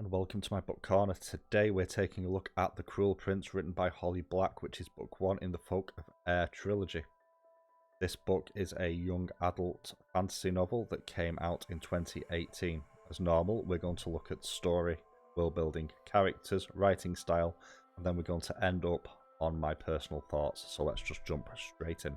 and welcome to my book corner. Today we're taking a look at The Cruel Prince, written by Holly Black, which is book 1 in the Folk of Air trilogy. This book is a young adult fantasy novel that came out in 2018. As normal, we're going to look at story, world building, characters, writing style, and then we're going to end up on my personal thoughts. So let's just jump straight in.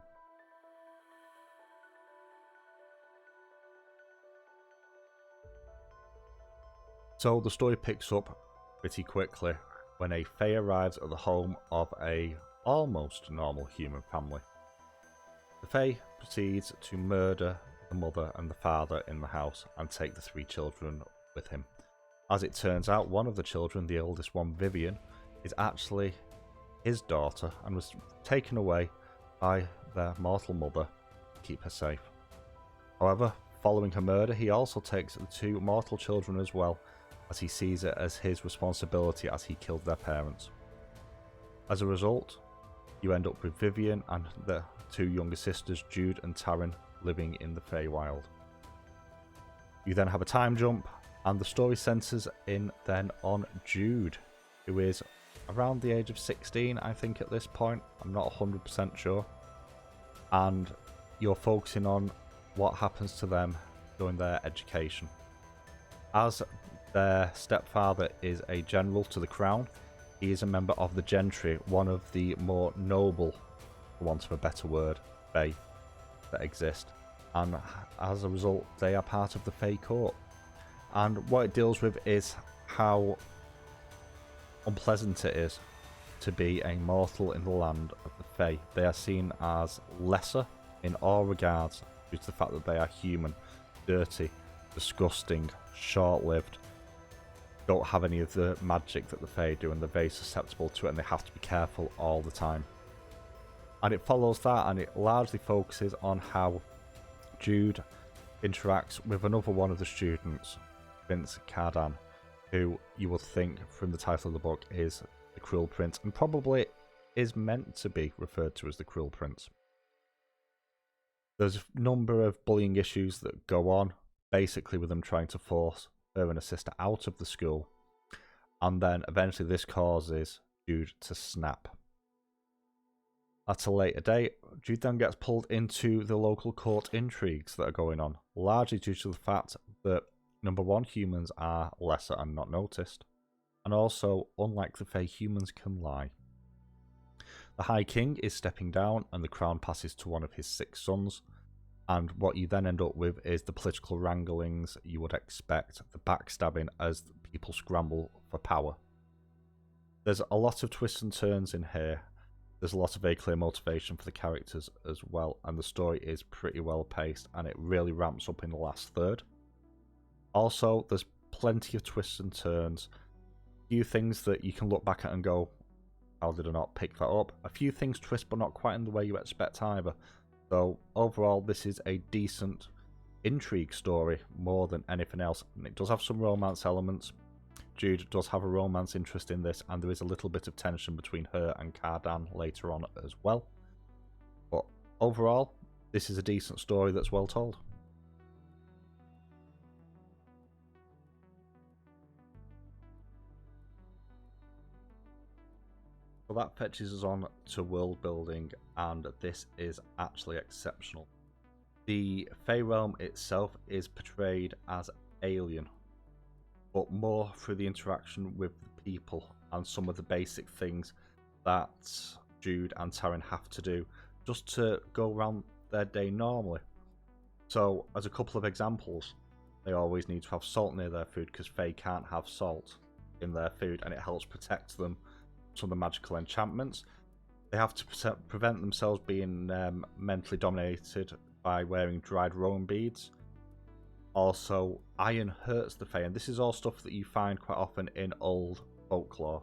So the story picks up pretty quickly when a fae arrives at the home of a almost normal human family. The fae proceeds to murder the mother and the father in the house and take the 3 children with him. As it turns out, one of the children, the eldest one, Vivian, is actually his daughter and was taken away by their mortal mother to keep her safe. However, following her murder, he also takes the 2 mortal children as well, as he sees it as his responsibility as he killed their parents. As a result, you end up with Vivian and the 2 younger sisters, Jude and Taryn, living in the Feywild. You then have a time jump, and the story centres in then on Jude, who is around the age of 16, I think, at this point. I'm not 100% sure. And you're focusing on what happens to them during their education. As their stepfather is a general to the crown, he is a member of the gentry, one of the more noble, for want of a better word, fae that exist. And as a result, they are part of the Fae court. And what it deals with is how unpleasant it is to be a mortal in the land of the Fae. They are seen as lesser in all regards due to the fact that they are human, dirty, disgusting, short-lived, don't have any of the magic that the Fae do, and they're very susceptible to it, and they have to be careful all the time. And it follows that, and it largely focuses on how Jude interacts with another one of the students, Prince Cardan, who you would think from the title of the book is the Cruel Prince, and probably is meant to be referred to as the Cruel Prince. There's a number of bullying issues that go on, basically with them trying to force her and her sister out of the school, and then eventually this causes Jude to snap. At a later date, Jude then gets pulled into the local court intrigues that are going on, largely due to the fact that, number one, humans are lesser and not noticed, and also, unlike the Fae, humans can lie. The High King is stepping down, and the crown passes to one of his 6 sons, and what you then end up with is the political wranglings you would expect, the backstabbing as people scramble for power. There's a lot of twists and turns in here. There's a lot of very clear motivation for the characters as well, and the story is pretty well paced, and it really ramps up in the last third. Also, there's plenty of twists and turns. A few things that you can look back at and go, how did I not pick that up? A few things twist, but not quite in the way you expect either. So overall, this is a decent intrigue story more than anything else. And it does have some romance elements. Jude does have a romance interest in this, and there is a little bit of tension between her and Cardan later on as well. But overall, this is a decent story that's well told. So that fetches us on to world building, and this is actually exceptional. The Fae realm itself is portrayed as alien, but more through the interaction with the people and some of the basic things that Jude and Taryn have to do just to go around their day normally. So, as a couple of examples, they always need to have salt near their food because Fae can't have salt in their food, and it helps protect them from the magical enchantments. They have to prevent themselves being mentally dominated by wearing dried rowan beads. Also, iron hurts the Fae, and this is all stuff that you find quite often in old folklore.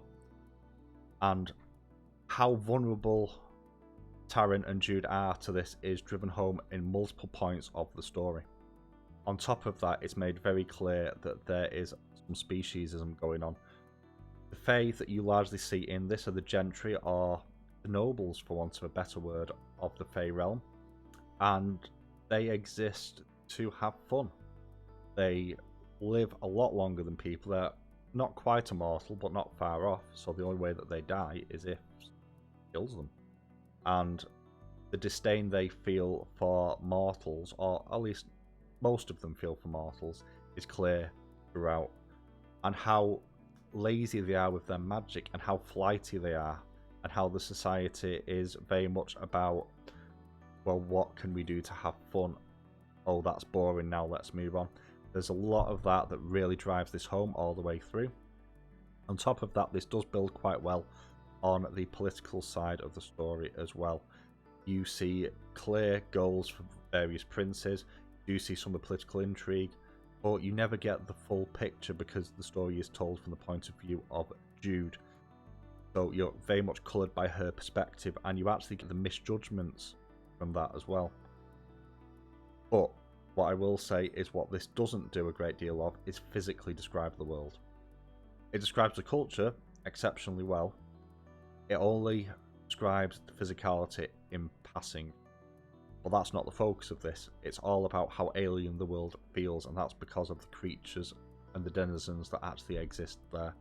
And how vulnerable Taryn and Jude are to this is driven home in multiple points of the story. On top of that, it's made very clear that there is some speciesism going on. The Fae that you largely see in this are the gentry, or the nobles, for want of a better word, of the Fae realm, and they exist to have fun. They live a lot longer than people. They're not quite immortal, but not far off, so the only way that they die is if he kills them. And the disdain they feel for mortals, or at least most of them feel for mortals, is clear throughout. And how lazy they are with their magic, and how flighty they are, and how the society is very much about, well, what can we do to have fun? Oh, that's boring, now let's move on. There's a lot of that that really drives this home all the way through. On top of that, this does build quite well on the political side of the story as well. You see clear goals for various princes, you see some of the political intrigue, but you never get the full picture because the story is told from the point of view of Jude. So you're very much coloured by her perspective, and you actually get the misjudgments from that as well. But what I will say is what this doesn't do a great deal of is physically describe the world. It describes the culture exceptionally well. It only describes the physicality in passing. But that's not the focus of this. It's all about how alien the world feels, and that's because of the creatures and the denizens that actually exist there.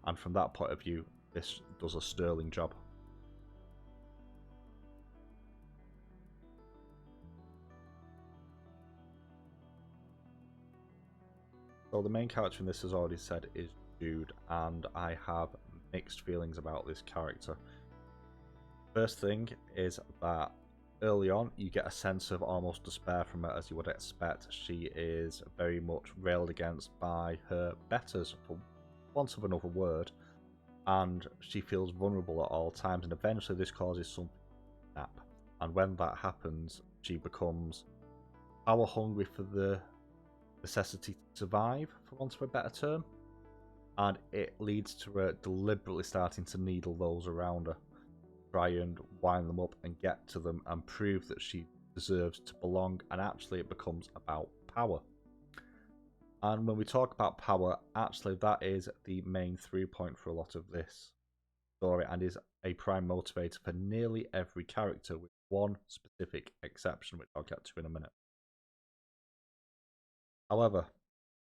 And from that point of view, this does a sterling job. So the main character in this, as already said, is Jude, and I have mixed feelings about this character. First thing is that early on you get a sense of almost despair from her, as you would expect. She is very much railed against by her betters, for want of another word, and she feels vulnerable at all times, and eventually this causes something to snap. And when that happens, she becomes power hungry for the necessity to survive, for want of a better term, and it leads to her deliberately starting to needle those around her, try and wind them up and get to them and prove that she deserves to belong. And actually it becomes about power. And when we talk about power, actually that is the main through point for a lot of this story, and is a prime motivator for nearly every character, with one specific exception, which I'll get to in a minute. However,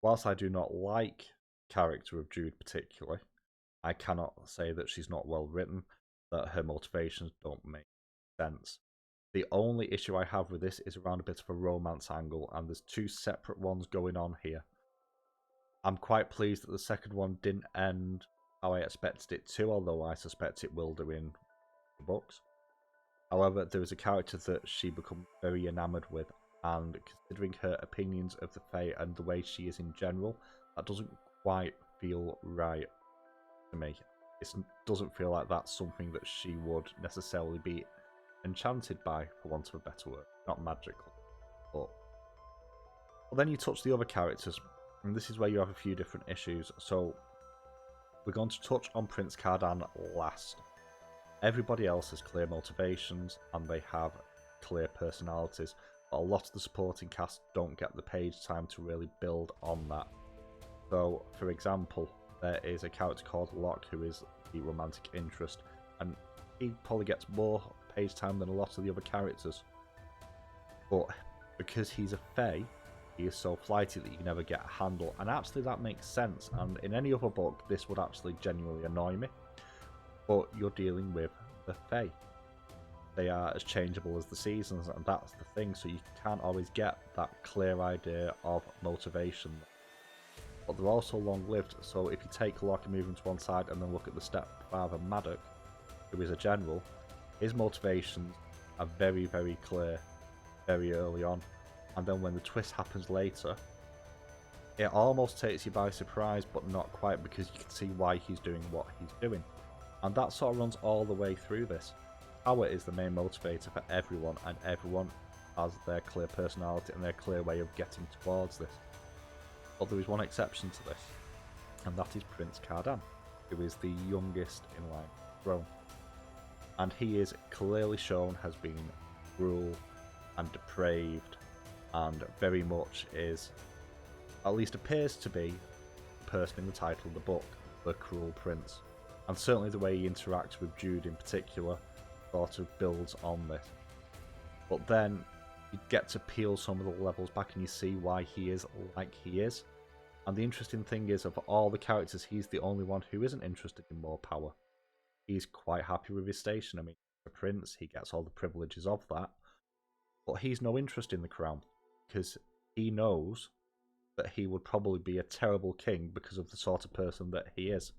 whilst I do not like the character of Jude particularly, I cannot say that she's not well written, that her motivations don't make sense. The only issue I have with this is around a bit of a romance angle, and there's two separate ones going on here. I'm quite pleased that the second one didn't end how I expected it to, although I suspect it will do in the books. However, there is a character that she becomes very enamoured with, and considering her opinions of the Fae and the way she is in general, that doesn't quite feel right to me. It doesn't feel like that's something that she would necessarily be enchanted by, for want of a better word. Not magical. But then you touch the other characters, and this is where you have a few different issues. So we're going to touch on Prince Cardan last. Everybody else has clear motivations, and they have clear personalities, but a lot of the supporting cast don't get the page time to really build on that. So, for example, there is a character called Locke, who is the romantic interest, and he probably gets more page time than a lot of the other characters. But because he's a Fae, he is so flighty that you never get a handle, and actually that makes sense, and in any other book this would actually genuinely annoy me. But you're dealing with the Fae. They are as changeable as the seasons, and that's the thing, so you can't always get that clear idea of motivation. But they're also long-lived, so if you take Locke and move him to one side and then look at the stepfather Maddox, who is a general, his motivations are very, very clear very early on, and then when the twist happens later, it almost takes you by surprise, but not quite, because you can see why he's doing what he's doing. And that sort of runs all the way through this. Power is the main motivator for everyone, and everyone has their clear personality and their clear way of getting towards this. But there is one exception to this, and that is Prince Cardan, who is the youngest in line to the throne. And he is clearly shown has been cruel and depraved, and very much is, at least appears to be, the person in the title of the book, the Cruel Prince. And certainly the way he interacts with Jude in particular sort of builds on this. But then you get to peel some of the levels back and you see why he is like he is. And the interesting thing is, of all the characters, he's the only one who isn't interested in more power. He's quite happy with his station. I mean, the prince, he gets all the privileges of that, but he's no interest in the crown because he knows that he would probably be a terrible king because of the sort of person that he is.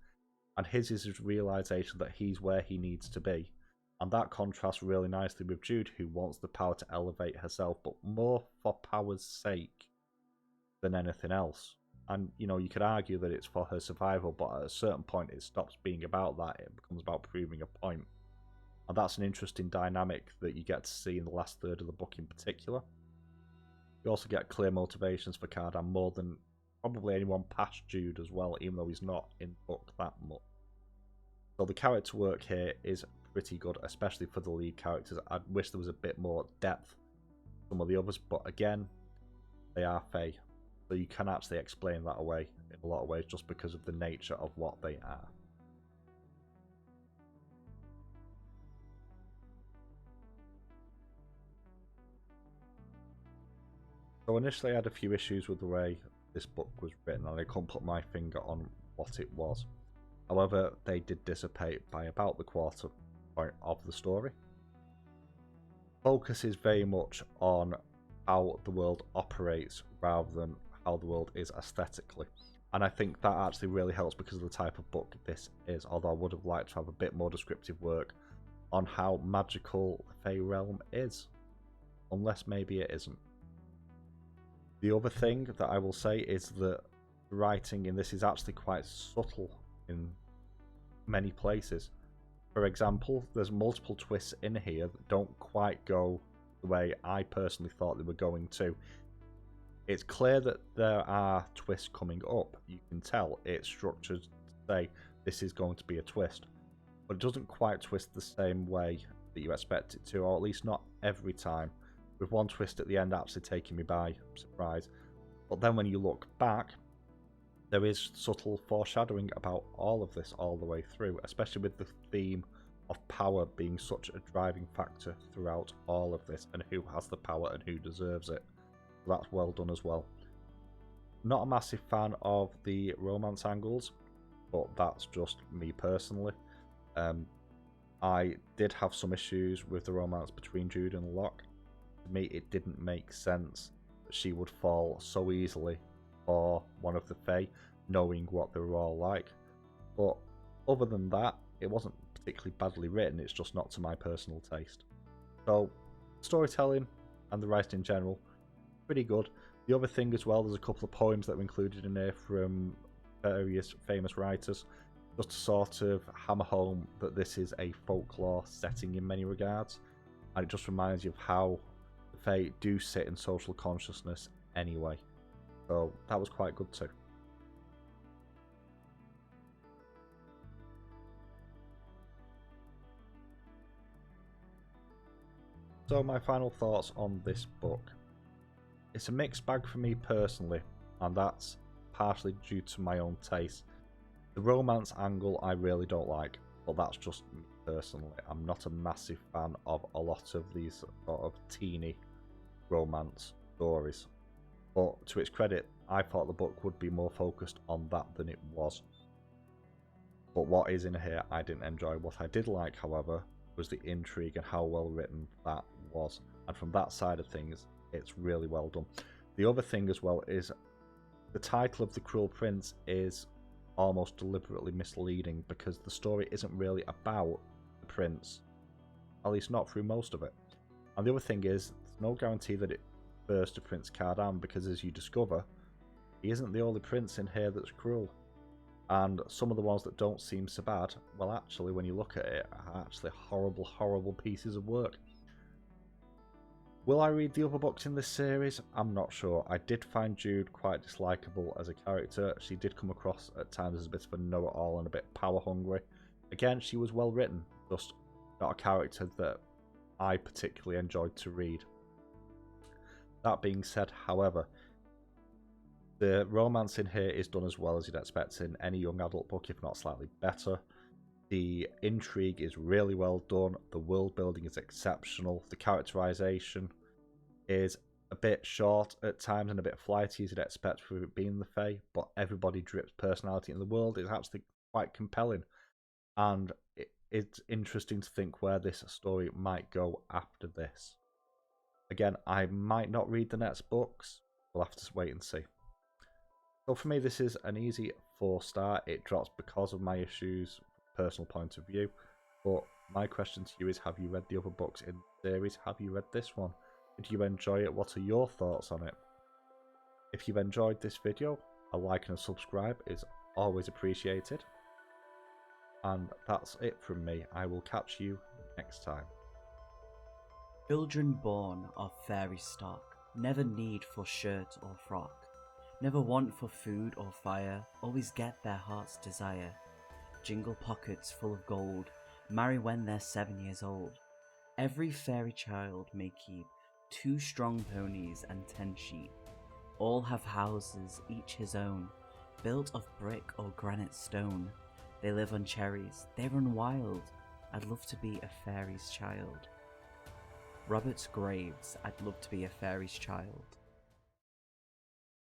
And his is his realization that he's where he needs to be. And that contrasts really nicely with Jude, who wants the power to elevate herself, but more for power's sake than anything else. And, you know, you could argue that it's for her survival, but at a certain point it stops being about that. It becomes about proving a point. And that's an interesting dynamic that you get to see in the last third of the book in particular. You also get clear motivations for Cardan more than probably anyone past Jude as well, even though he's not in the book that much. So the character work here is pretty good, especially for the lead characters. I wish there was a bit more depth to some of the others, but again, they are Fae. So you can actually explain that away in a lot of ways just because of the nature of what they are. So initially I had a few issues with the way this book was written and I couldn't put my finger on what it was. However, they did dissipate by about the quarter point of the story. Focus is very much on how the world operates rather than how the world is aesthetically. And I think that actually really helps because of the type of book this is, although I would have liked to have a bit more descriptive work on how magical the Fae realm is. Unless maybe it isn't. The other thing that I will say is that the writing in this is actually quite subtle in many places. For example, there's multiple twists in here that don't quite go the way I personally thought they were going to. It's clear that there are twists coming up. You can tell it's structured to say this is going to be a twist. But it doesn't quite twist the same way that you expect it to, or at least not every time. With one twist at the end actually taking me by surprise. But then when you look back, there is subtle foreshadowing about all of this all the way through, especially with the theme of power being such a driving factor throughout all of this, and who has the power and who deserves it. That's well done as well. Not a massive fan of the romance angles, but that's just me personally. I did have some issues with the romance between Jude and Locke. To me, it didn't make sense that she would fall so easily for one of the Fae, knowing what they were all like. But other than that, it wasn't particularly badly written, it's just not to my personal taste. So, storytelling and the writing in general, pretty good. The other thing as well, there's a couple of poems that were included in here from various famous writers, just to sort of hammer home that this is a folklore setting in many regards, and it just reminds you of how the Fae do sit in social consciousness anyway. So that was quite good too. So my final thoughts on this book. It's a mixed bag for me personally, and that's partially due to my own taste. The romance angle I really don't like, but that's just me personally. I'm not a massive fan of a lot of these sort of teeny romance stories. But to its credit, I thought the book would be more focused on that than it was. But what is in here I didn't enjoy. What I did like, however, was the intrigue and how well written that was. And from that side of things, it's really well done. The other thing as well is the title of The Cruel Prince is almost deliberately misleading because the story isn't really about the prince, at least not through most of it. And the other thing is, there's no guarantee that it refers to Prince Cardan, because as you discover, he isn't the only prince in here that's cruel. And some of the ones that don't seem so bad, well actually when you look at it, are actually horrible, horrible pieces of work. Will I read the other books in this series? I'm not sure. I did find Jude quite dislikable as a character. She did come across at times as a bit of a know-it-all and a bit power-hungry. Again, she was well written, just not a character that I particularly enjoyed to read. That being said, however, the romance in here is done as well as you'd expect in any young adult book, if not slightly better. The intrigue is really well done. The world building is exceptional. The characterization is a bit short at times and a bit flighty as you'd expect for it being the Fae, but everybody drips personality in the world. It's actually quite compelling, and it's interesting to think where this story might go after this. Again, I might not read the next books. We'll have to wait and see. So for me, this is an easy 4-star. It drops because of my issues, personal point of view. But my question to you is, have you read the other books in the series? Have you read this one? Did you enjoy it? What are your thoughts on it? If you've enjoyed this video, a like and a subscribe is always appreciated. And that's it from me. I will catch you next time. Children born of fairy stock never need for shirt or frock, never want for food or fire, always get their heart's desire. Jingle pockets full of gold, marry when they're 7 years old. Every fairy child may keep 2 strong ponies and 10 sheep. All have houses, each his own, built of brick or granite stone. They live on cherries, they run wild. I'd love to be a fairy's child. Robert Graves, I'd love to be a fairy's child.